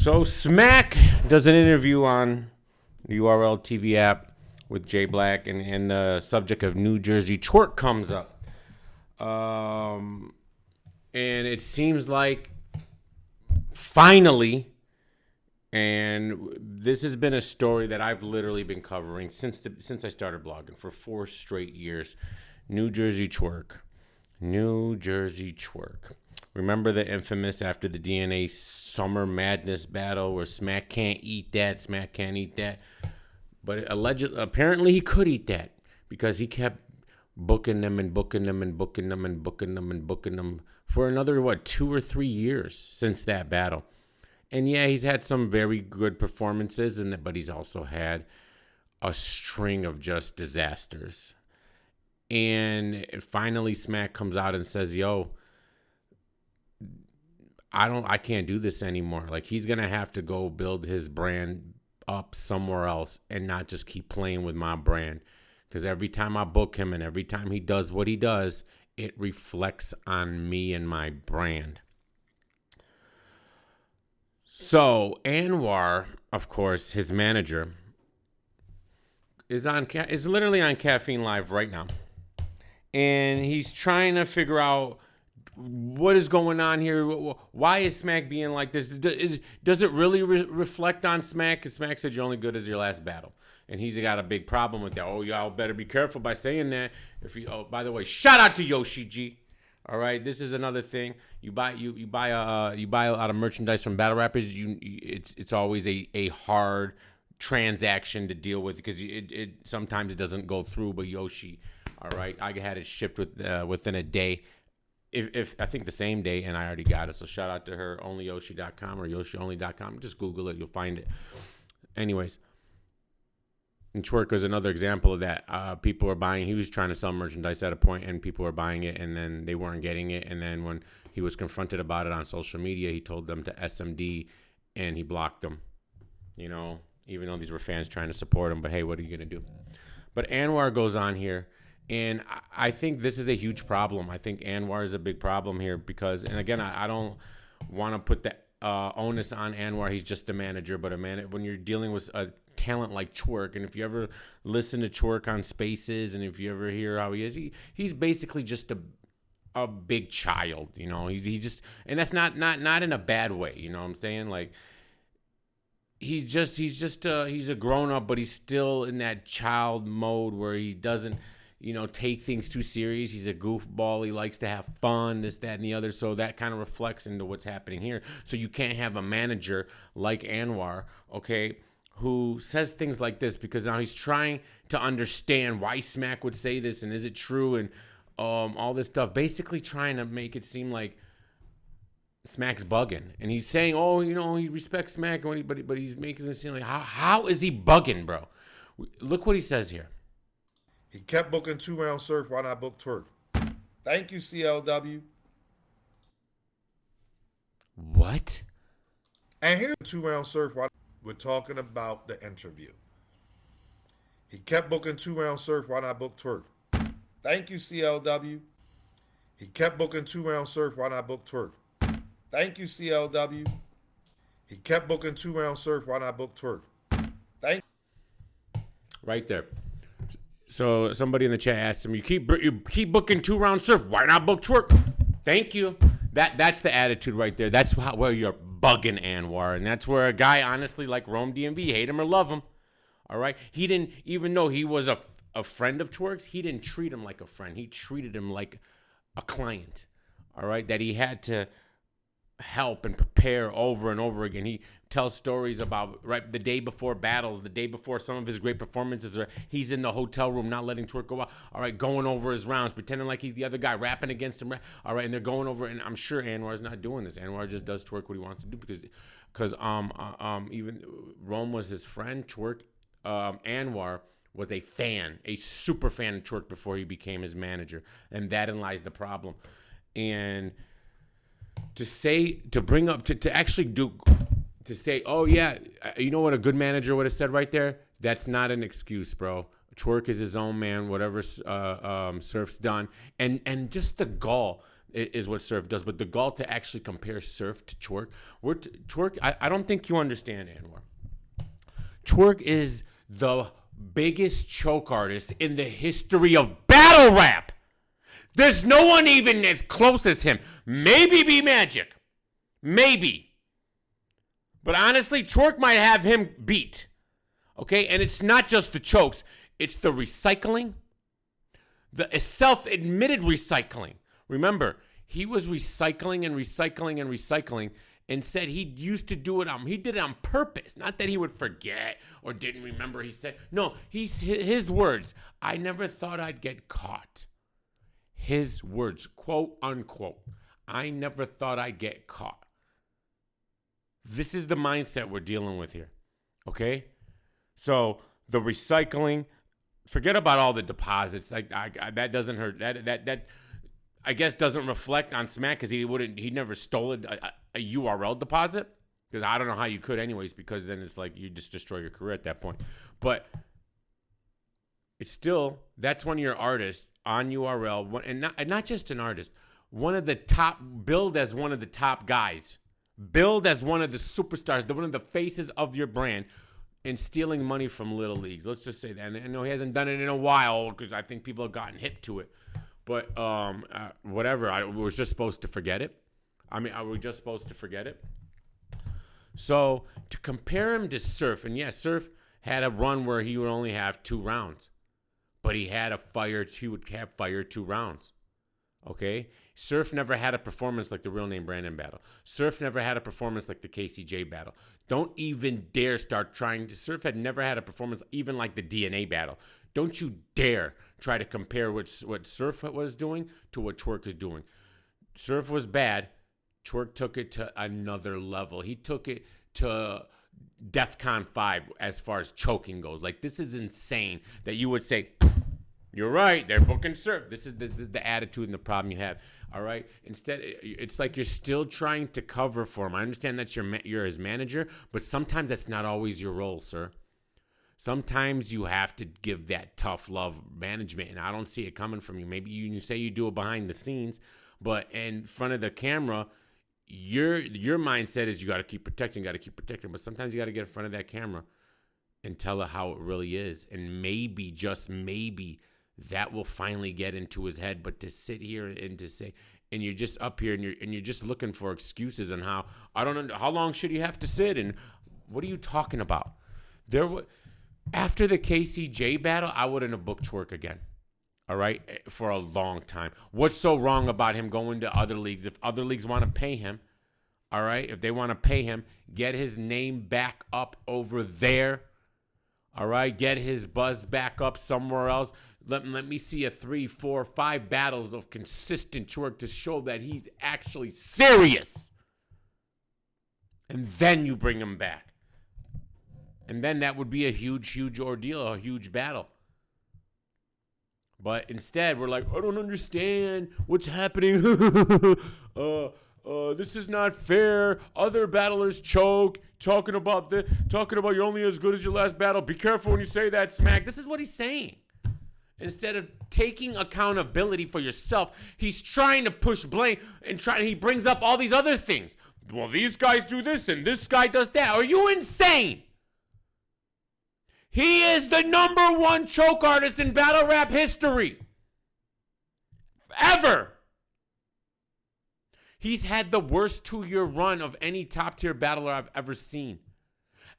So Smack does an interview on the URL TV app with Jay Black, and the subject of New Jersey Twork comes up. And it seems like finally, and this has been a story that I've literally been covering since I started blogging for 4 straight years. New Jersey Twork. New Jersey Twork. Remember the infamous after the DNA Summer Madness battle where Smack can't eat that, But apparently he could eat that because he kept booking them for another, 2 or 3 years since that battle. And yeah, he's had some very good performances, but he's also had a string of just disasters. And finally Smack comes out and says, yo, I can't do this anymore. Like, he's going to have to go build his brand up somewhere else and not just keep playing with my brand. Because every time I book him and every time he does what he does, it reflects on me and my brand. So Anwar, of course, his manager, is literally on Caffeine Live right now. And he's trying to figure out what is going on here. Why is Smack being like this? Does it really reflect on Smack? Because Smack said you're only good as your last battle. And he's got a big problem with that. Oh, y'all better be careful by saying that. By the way, shout out to Yoshi G. All right, this is another thing. You buy a lot of merchandise from battle rappers. It's always a hard transaction to deal with because it sometimes it doesn't go through. But Yoshi, all right, I had it shipped within a day. If I think the same day, and I already got it. So shout out to her, onlyyoshi.com or yoshionly.com. Just Google it, you'll find it. Anyways, and Twork was another example of that. People were buying. He was trying to sell merchandise at a point, and people were buying it, and then they weren't getting it. And then when he was confronted about it on social media, he told them to SMD, and he blocked them. You know, even though these were fans trying to support him. But hey, what are you gonna do? But Anwar goes on here. And I think this is a huge problem. I think Anwar is a big problem here because, and again, I don't want to put the onus on Anwar. He's just a manager, but when you're dealing with a talent like Twork, and if you ever listen to Twork on Spaces, and if you ever hear how he is, he's basically just a big child. You know, he's just, and that's not in a bad way. You know what I'm saying? Like, he's a grown up, but he's still in that child mode where he doesn't, take things too serious. He's a goofball. He likes to have fun, this, that, and the other. So that kind of reflects into what's happening here. So you can't have a manager like Anwar, okay, who says things like this because now he's trying to understand why Smack would say this and is it true and all this stuff. Basically trying to make it seem like Smack's bugging. And he's saying, he respects Smack, but he's making it seem like, how is he bugging, bro? Look what he says here. He kept booking 2-round surf. Why not book Twork? Thank you, CLW. What? And here's 2-round surf. We're talking about the interview. He kept booking 2-round surf. Why not book Twork? Thank you, CLW. He kept booking 2-round surf. Why not book Twork? Thank you, CLW. He kept booking 2-round surf. Why not book Twork? Right there. So somebody in the chat asked him, you keep booking 2-round surf. Why not book Twork? Thank you. That's the attitude right there. That's where you're bugging Anwar. And that's where a guy, honestly, like Rome DMV, hate him or love him. All right? He didn't, even though he was a friend of Twork's, he didn't treat him like a friend. He treated him like a client. All right? That he had to help and prepare over and over again. He tells stories about the day before battles, the day before some of his great performances, he's in the hotel room not letting Twork go out, all right, going over his rounds, pretending like he's the other guy, rapping against him, all right, and they're going over, and I'm sure Anwar's not doing this. Anwar just does Twork what he wants to do because even Rome was his friend. Twork, Anwar was a fan, a super fan of Twork before he became his manager, and therein lies the problem. And to say to say, oh, yeah, you know what a good manager would have said right there? That's not an excuse, bro. Twork is his own man, whatever Surf's done. And just the gall. is what Surf does. But the gall to actually compare Surf to Twork, Twork, I don't think you understand, Anwar. Twork is the biggest choke artist in the history of battle rap. There's no one even as close as him. Maybe B Magic. Maybe. But honestly, Twork might have him beat. Okay? And it's not just the chokes. It's the recycling. The self-admitted recycling. Remember, he was recycling and said he used to do it he did it on purpose. Not that he would forget or didn't remember. He said, no, his words, I never thought I'd get caught. His words, quote unquote, I never thought I'd get caught. This is the mindset we're dealing with here. Okay? So the recycling, forget about all the deposits. Like that doesn't hurt. That I guess doesn't reflect on Smack because he never stole a URL deposit. Because I don't know how you could anyways, because then it's like you just destroy your career at that point. But it's still, that's one of your artists on URL, and not just an artist, one of the top, billed as one of the top guys, billed as one of the superstars, one of the faces of your brand, and stealing money from little leagues. Let's just say that. And I know he hasn't done it in a while because I think people have gotten hip to it. But whatever, we were just supposed to forget it. I mean, are we just supposed to forget it? So to compare him to Surf, and yes, Surf had a run where he would only have 2 rounds, but he would have fired 2 rounds. Okay? Surf never had a performance like the Real Name Brandon battle. Surf never had a performance like the KCJ battle. Don't even dare start trying to. Surf had never had a performance even like the DNA battle. Don't you dare try to compare what Surf was doing to what Twork is doing. Surf was bad. Twork took it to another level. He took it to DEFCON 5 as far as choking goes. Like, this is insane that you would say, you're right, they're booking Surf. This is the attitude and the problem you have. All right? Instead, it's like you're still trying to cover for him. I understand that you're his manager, but sometimes that's not always your role, sir. Sometimes you have to give that tough love management, and I don't see it coming from you. Maybe you say you do it behind the scenes, but in front of the camera, your mindset is you got to keep protecting. But sometimes you got to get in front of that camera and tell her how it really is, and maybe, just maybe, that will finally get into his head. But to sit here and to say, and you're just up here and you're just looking for excuses on how, I don't know, how long should you have to sit, and what are you talking about? After the KCJ battle, I wouldn't have booked Twork again. All right? For a long time. What's so wrong about him going to other leagues? If other leagues want to pay him, all right? If they want to pay him, get his name back up over there. All right? Get his buzz back up somewhere else. Let me see 3, 4, 5 battles of consistent Twork to show that he's actually serious. And then you bring him back. And then that would be a huge, huge ordeal, a huge battle. But instead, we're like, I don't understand what's happening. This is not fair. Other battlers choke. Talking about you're only as good as your last battle. Be careful when you say that, Smack. This is what he's saying. Instead of taking accountability for yourself, he's trying to push blame and he brings up all these other things. Well, these guys do this and this guy does that. Are you insane? He is the #1 choke artist in battle rap history. Ever. He's had the worst 2-year run of any top-tier battler I've ever seen.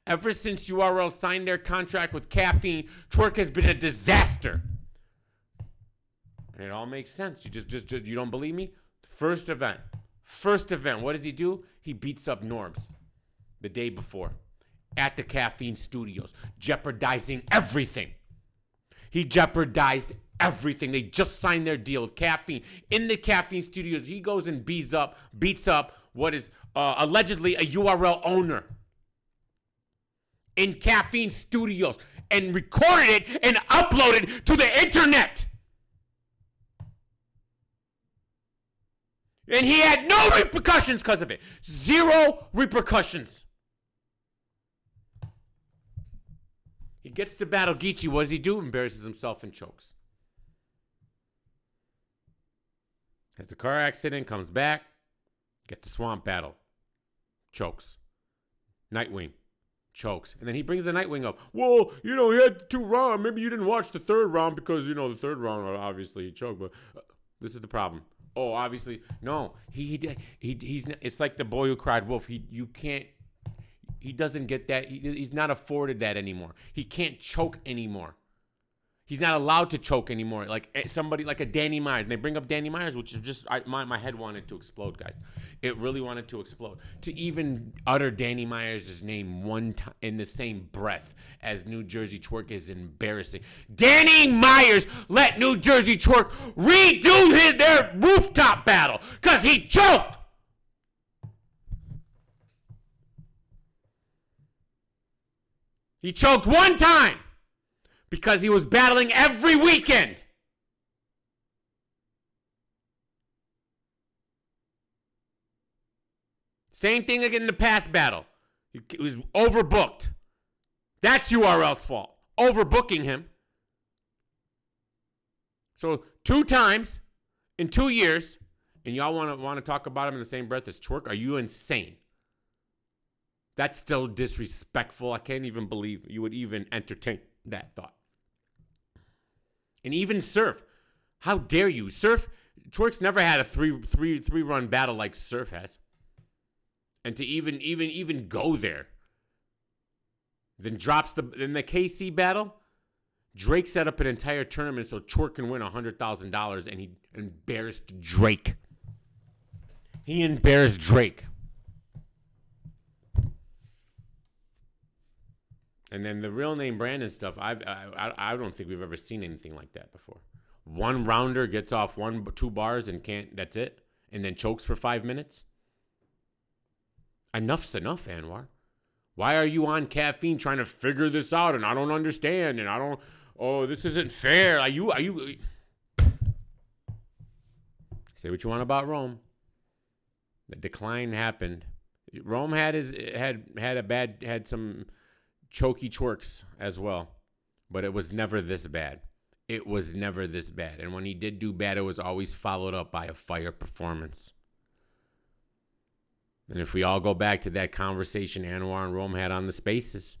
Ever since URL signed their contract with Caffeine, Twork has been a disaster. And it all makes sense. You don't believe me? First event. What does he do? He beats up Norms the day before. At the Caffeine Studios, jeopardizing everything. He jeopardized everything. They just signed their deal with Caffeine. In the Caffeine Studios, he goes and beats up what is allegedly a URL owner. In Caffeine Studios. And recorded it and uploaded it to the internet. And he had no repercussions because of it. 0 repercussions. He gets to battle Geechee. What does he do? Embarrasses himself and chokes. Has the car accident, comes back, get the swamp battle. Chokes. Nightwing. Chokes. And then he brings the Nightwing up. Well, he had 2 rounds. Maybe you didn't watch the 3rd round because, the 3rd round, obviously, he choked. But this is the problem. Oh, obviously. No. He's it's like the boy who cried wolf. He doesn't get that. He's not afforded that anymore. He can't choke anymore. He's not allowed to choke anymore. Like somebody like a Danny Myers. And they bring up Danny Myers, which is just, my head wanted to explode, guys. It really wanted to explode. To even utter Danny Myers' name one time in the same breath as New Jerzey Twork is embarrassing. Danny Myers let New Jerzey Twork redo their rooftop battle because he choked. He choked one time. Because he was battling every weekend. Same thing again in the past battle. He was overbooked. That's URL's fault. Overbooking him. So 2 times in 2 years, and y'all want to talk about him in the same breath as Twork? Are you insane? That's still disrespectful. I can't even believe you would even entertain that thought. And even Surf. How dare you? Surf, Twork's never had a three run battle like Surf has. And to even go there. Then drops in the KC battle, Drake set up an entire tournament so Twork can win $100,000 and he embarrassed Drake. He embarrassed Drake. And then the real name Brandon stuff, I don't think we've ever seen anything like that before. 1 rounder gets off 1-2 bars and that's it, and then chokes for 5 minutes. Enough's enough, Anwar. Why are you on caffeine trying to figure this out? And I don't understand. And this isn't fair. Are you? Say what you want about Rome. The decline happened. Rome had some choky twerks as well, but it was never this bad. It was never this bad. And when he did do bad, it was always followed up by a fire performance. And if we all go back to that conversation Anwar and Rome had on the spaces,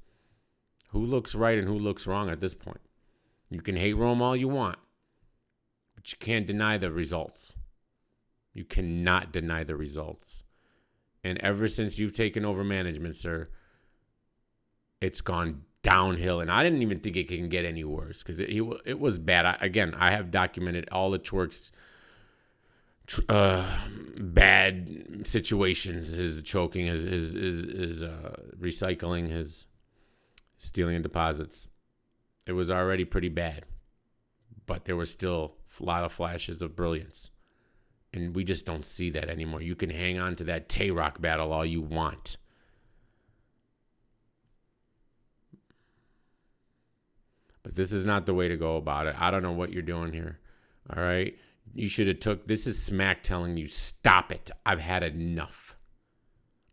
who looks right and who looks wrong at this point? You can hate Rome all you want, but you can't deny the results. You cannot deny the results. And ever since you've taken over management, sir, it's gone downhill. And I didn't even think it can get any worse because it was bad. I have documented all the Twork's bad situations, his choking, his recycling, his stealing deposits. It was already pretty bad, but there was still a lot of flashes of brilliance. And we just don't see that anymore. You can hang on to that Tay-Rock battle all you want. But this is not the way to go about it. I don't know what you're doing here. All right? You should have this is Smack telling you, stop it. I've had enough.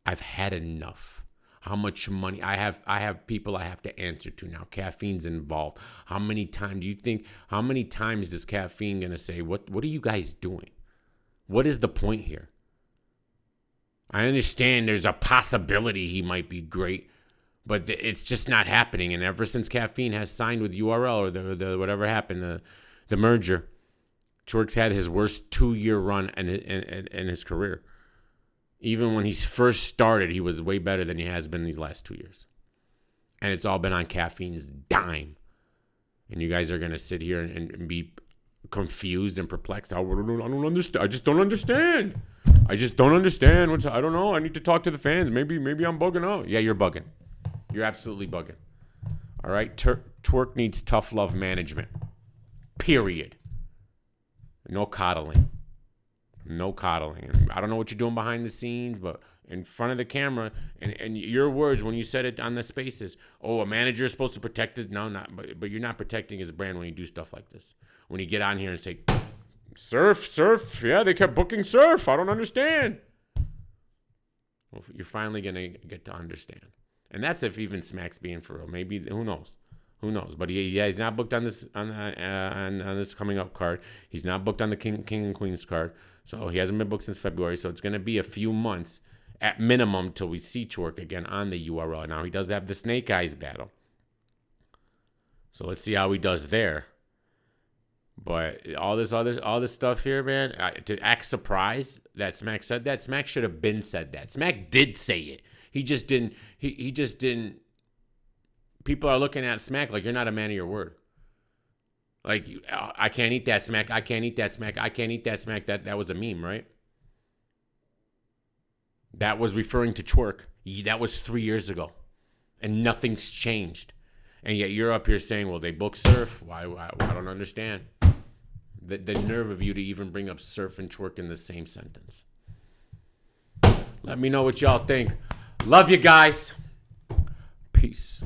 I've had enough. How much money I have people I have to answer to now. Caffeine's involved. How many times is caffeine going to say, what are you guys doing? What is the point here? I understand there's a possibility he might be great, but it's just not happening. And ever since caffeine has signed with URL or the whatever happened, the merger, Twork's had his worst 2-year run in his career. Even when he first started, he was way better than he has been these last 2 years. And it's all been on caffeine's dime. And you guys are going to sit here and be confused and perplexed. I don't understand. I just don't understand. I don't know. I need to talk to the fans. Maybe I'm bugging out. Yeah, you're bugging. You're absolutely bugging. All right? Twork needs tough love management. Period. No coddling. No coddling. And I don't know what you're doing behind the scenes, but in front of the camera, and your words when you said it on the spaces, a manager is supposed to protect his, no, not, but you're not protecting his brand when you do stuff like this. When you get on here and say, Surf, yeah, they kept booking Surf. I don't understand. Well, you're finally going to get to understand. And that's if even Smack's being for real. Maybe, who knows? Who knows? But he's not booked on this on this coming up card. He's not booked on the King and Queens card. So he hasn't been booked since February. So it's going to be a few months at minimum till we see Twork again on the URL. Now he does have the Snake Eyes battle. So let's see how he does there. But all this stuff here, man, to act surprised that Smack said that, Smack should have been said that. Smack did say it. He just didn't. He just didn't. People are looking at Smack like you're not a man of your word. Like, I can't eat that, Smack. I can't eat that, Smack. I can't eat that, Smack. That was a meme, right? That was referring to Twork. That was 3 years ago, and nothing's changed. And yet you're up here saying, well, they book Surf. Why? I don't understand. The nerve of you to even bring up Surf and Twork in the same sentence. Let me know what y'all think. Love you guys. Peace.